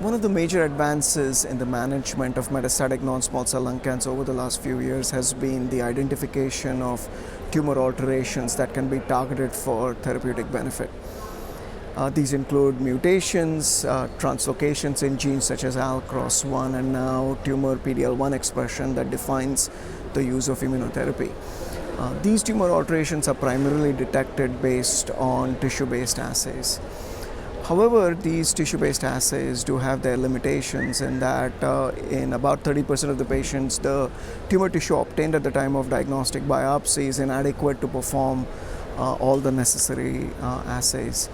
One of the major advances in the management of metastatic non-small cell lung cancer over the last few years has been the identification of tumor alterations that can be targeted for therapeutic benefit. These include mutations, translocations in genes such as ALK, ROS1, and now tumor PD-L1 expression that defines the use of immunotherapy. These tumor alterations are primarily detected based on tissue-based assays. However, these tissue-based assays do have their limitations in that in about 30% of the patients, the tumor tissue obtained at the time of diagnostic biopsy is inadequate to perform all the necessary assays.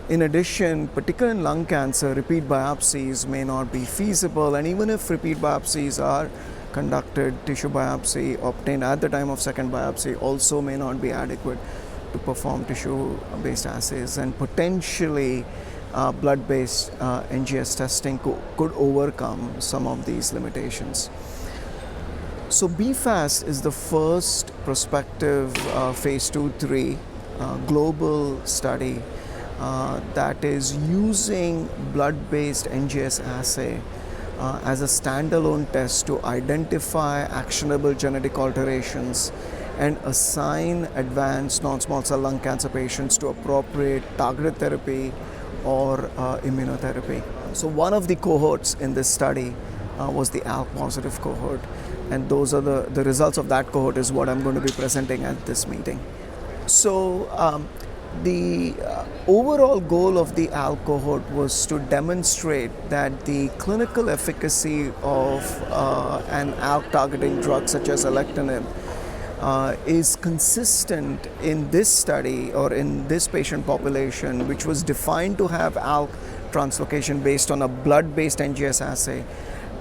In addition, particularly in lung cancer, repeat biopsies may not be feasible, and even if repeat biopsies are conducted, tissue biopsy obtained at the time of second biopsy also may not be adequate to perform tissue-based assays, and potentially blood-based NGS testing could overcome some of these limitations. So BFAST is the first prospective phase 2-3 global study that is using blood-based NGS assay as a standalone test to identify actionable genetic alterations and assign advanced non-small cell lung cancer patients to appropriate targeted therapy or immunotherapy. So one of the cohorts in this study was the ALK positive cohort, and those are the results of that cohort is what I'm going to be presenting at this meeting. So the overall goal of the ALK cohort was to demonstrate that the clinical efficacy of an ALK targeting drug such as alectinib is consistent in this study or in this patient population, which was defined to have ALK translocation based on a blood-based NGS assay,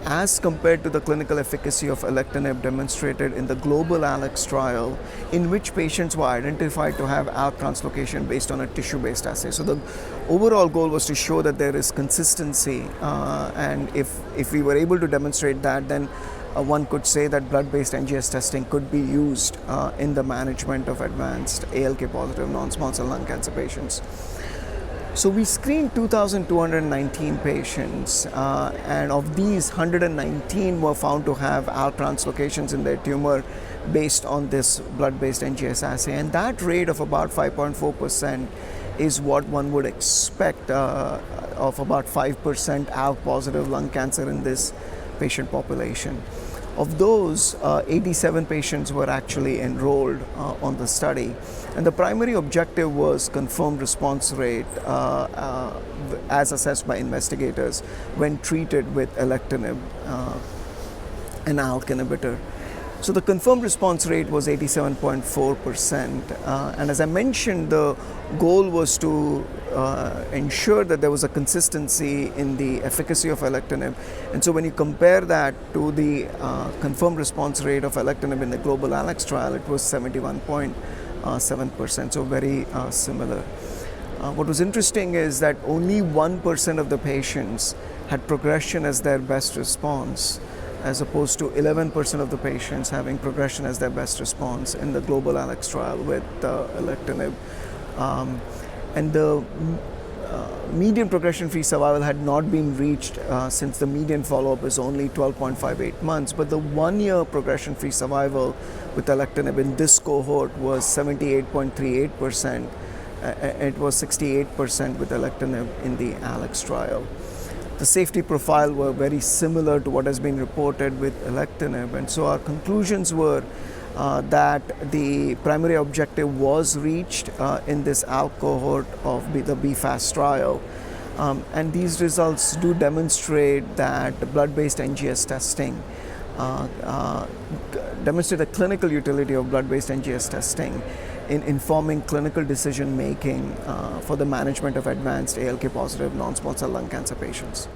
as compared to the clinical efficacy of alectinib demonstrated in the global ALK trial, in which patients were identified to have ALK translocation based on a tissue-based assay. So the overall goal was to show that there is consistency, and if we were able to demonstrate that, then one could say that blood-based NGS testing could be used in the management of advanced ALK positive non-small cell lung cancer patients. So we screened 2,219 patients, and of these, 119 were found to have ALK translocations in their tumor based on this blood-based NGS assay, and that rate of about 5.4% is what one would expect of about 5% ALK positive lung cancer in this patient population. Of those, 87 patients were actually enrolled on the study, and the primary objective was confirmed response rate as assessed by investigators when treated with alectinib, an ALK inhibitor. So the confirmed response rate was 87.4%, and as I mentioned, the goal was to ensure that there was a consistency in the efficacy of alectinib. And so when you compare that to the confirmed response rate of alectinib in the global ALK trial, it was 71.7%, so very similar. What was interesting is that only 1% of the patients had progression as their best response, as opposed to 11% of the patients having progression as their best response in the global ALK trial with alectinib. And the median progression-free survival had not been reached since the median follow-up is only 12.58 months, but the 1-year progression-free survival with alectinib in this cohort was 78.38%. It was 68% with alectinib in the ALK trial. The safety profile were very similar to what has been reported with alectinib, and so our conclusions were that the primary objective was reached in this ALK cohort of the BFAST trial, and these results do demonstrate that blood-based NGS testing demonstrate the clinical utility of blood-based NGS testing in informing clinical decision making for the management of advanced ALK positive non-small cell lung cancer patients.